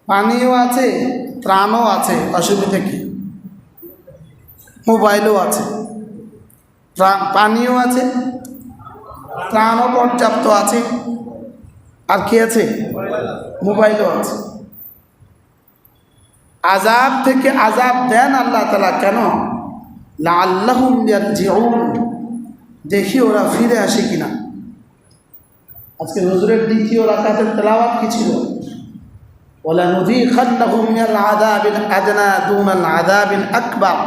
পানিও আছে, ত্রাণও আছে, অসুবিধা কি? মোবাইলও আছে, পানিও আছে, ত্রাণও পর্যাপ্ত আছে, আর কি আছে? মোবাইলও আছে। আযাব থেকে আযাব দেন আল্লাহ তাআলা কেন? লাআল্লাহুম ইয়ারজিউন, দেখি ওরা ফিরে আসে কিনা। আজকে হুজুরের দ্বিতীয় রাকাতের তেলাওয়াত কি ছিল? ওয়ালানুযীকান্নাহুম মিনাল আযাবিল আদনা দুনাল আযাবিল আকবার।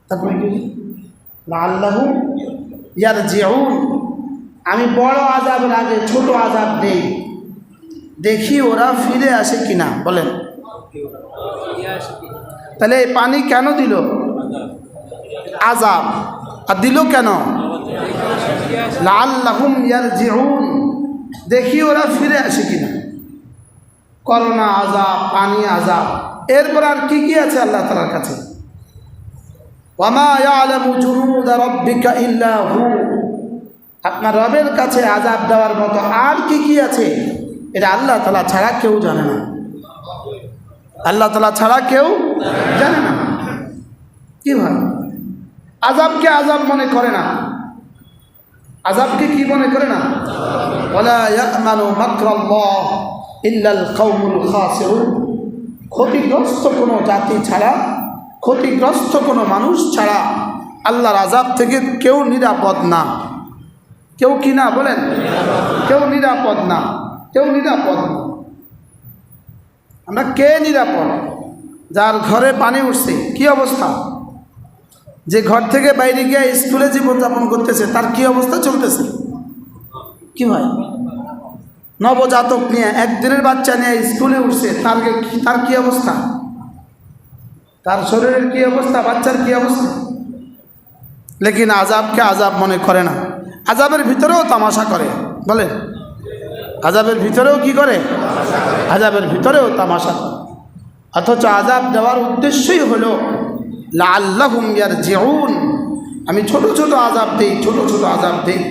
তারপরে কি? লাআল্লাহুম ইয়ারজিউন, আমি বড় আযাবের আগে ছোট আযাব দেই, দেখি ওরা ফিরে আসে কিনা। বলেন, তাহলে এই পানি কেন দিল? আযাব। আর দিল কেন? লাআল্লাহুম ইয়ারজিউন, দেখি ওরা ফিরে আসে কিনা। করোনা আযাব, পানি আযাব, এরপর আর কি কি আছে আল্লাহ তাআলার কাছে? ওয়ামা ইয়ালামু জুনুদা রাব্বিকা ইল্লা হু, আপনার রবের কাছে আযাব দেওয়ার মতো আর কি কি আছে এটা আল্লাহ তাআলা ছাড়া কেউ জানে না। আল্লাহ তাআলা ছাড়া কেউ জানে না। কি ভাই, আযাবকে আযাব মনে করে না, আযাবকে কি মনে করে না? ওয়ালা ইয়ামানু মাকরাল্লাহ ইল্লাল কওমুল খাসিরুন, ক্ষতিগ্রস্ত কোনো জাতি ছাড়া, ক্ষতিগ্রস্ত কোনো মানুষ ছাড়া আল্লাহর আযাব থেকে কেউ নিরাপদ না। কেউ কি না? বলেন, কেউ নিরাপদ না, কেউ নিরাপদ না। আমরা কে নিরাপদ? যার ঘরে পানি উঠছে, কি অবস্থা? যে ঘর থেকে বাইরে গিয়ে স্কুলে জীবনযাপন করতেছে, তার কি অবস্থা চলতেছে? কি হয়? নবজাতক নিয়ে, একদিনের বাচ্চা নিয়ে স্কুলে উঠছে, তার কি অবস্থা? তার শরীরের কি অবস্থা? বাচ্চার কি অবস্থা? লেকিন আযাবকে আযাব মনে করে না। আযাবের ভিতরেও তামাশা করে। বলেন, আযাবের ভিতরেও কি করে? আযাবের ভিতরেও তামাশা করে। অথচ আযাব দেওয়ার উদ্দেশ্যই হলো লাআল্লাহুম ইয়ারজিউন, আমি ছোট ছোট আযাব দেই, ছোট ছোট আযাব দেই,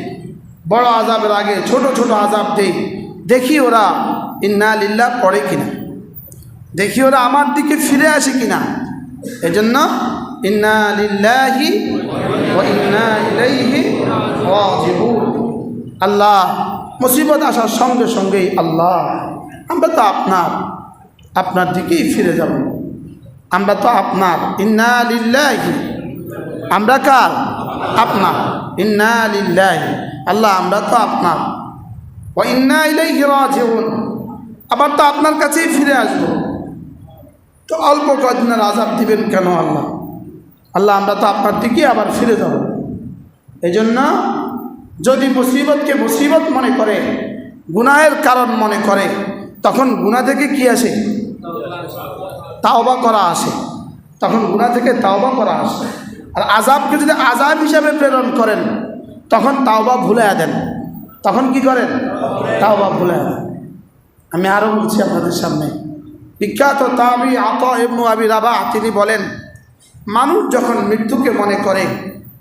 বড় আযাবের আগে ছোট ছোট আযাব দেই, দেখি ওরা ইন্না লিল্লাহ পড়ে কিনা, দেখি ওরা আমার দিকে ফিরে আসে কিনা। এজন্য ইন্না লিল্লাহি ওয়া ইন্না ইলাইহি রাজিউন। আল্লাহ, মুসিবত আসার সঙ্গে সঙ্গেই আল্লাহ, আমরা তো আপনার দিকেই ফিরে যাব, আমরা তো আপনার। ইন্না লিল্লাহি, আমরা কার? আপনার। ইন্না লিল্লাহি, আল্লাহ আমরা তো আপনার। ওয়া ইন্না ইলাইহি রাজিউন, আবার তো আপনার কাছেই ফিরে আসব। তো অল্প কদিনের আযাব দিবেন কেন আল্লাহ? আল্লাহ আমরা তো আপনার দিকেই আবার ফিরে যাব। এই জন্য যদি মুসিবতকে মুসিবত মনে করে, গুনাহের কারণ মনে করে, তখন গুনাহ থেকে কি আসে? তাওবা করা আসে। তখন গুনাহ থেকে তাওবা করা আসে। আর আযাবকে যদি আযাব হিসাবে প্রেরণ করেন, তখন তাওবা ভুলে দেন। তখন কি করেন? তাওবা ভুলে দেন। আমি আরও বলছি আপনাদের সামনে, বিখ্যাত তাবি আতা ইবনে আবি রাবাহ তিনি বলেন, মানুষ যখন মৃত্যুকে মনে করে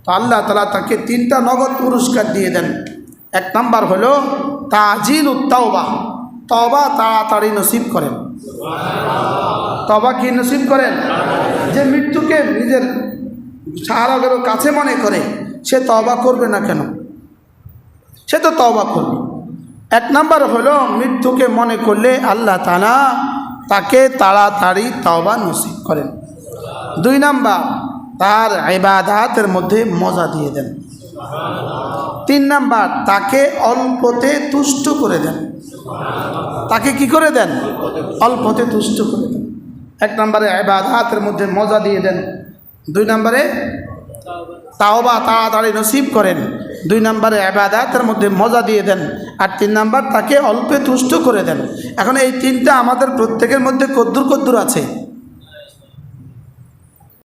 তো আল্লাহ তাআলা তাকে 3টা নগদ পুরস্কার দিয়ে দেন। 1 নাম্বার হলো তাজিলুত তাওবা, তওবা তাড়াতাড়ি নসিব করেন। তওবা কি নসিব করেন? যে মৃত্যুকে নিজের সাহারাগের কাছে মনে করে, সে তওবা করবে না কেন? সে তো তওবা করবে। 1 নাম্বার হলো মৃত্যুকে মনে করলে আল্লাহ তাআলা তাকে তাড়াতাড়ি তওবা নসিব করেন। 2 নাম্বার, তার ইবাদতের মধ্যে মজা দিয়ে দেন। 3 নাম্বার, তাকে অল্পতে তুষ্ট করে দেন। তাকে কি করে দেন? অল্পতে তুষ্ট করে দেন। 1 নম্বরে ইবাদতের মধ্যে মজা দিয়ে দেন। 2 নম্বরে তাওবা তাড়াতাড়ি নসিব করেন। 2 নম্বরে ইবাদতের মধ্যে মজা দিয়ে দেন। আর 3 নম্বর, তাকে অল্পে তুষ্ট করে দেন। এখন এই 3টা আমাদের প্রত্যেকের মধ্যে কদ্দুর কদ্দুর আছে?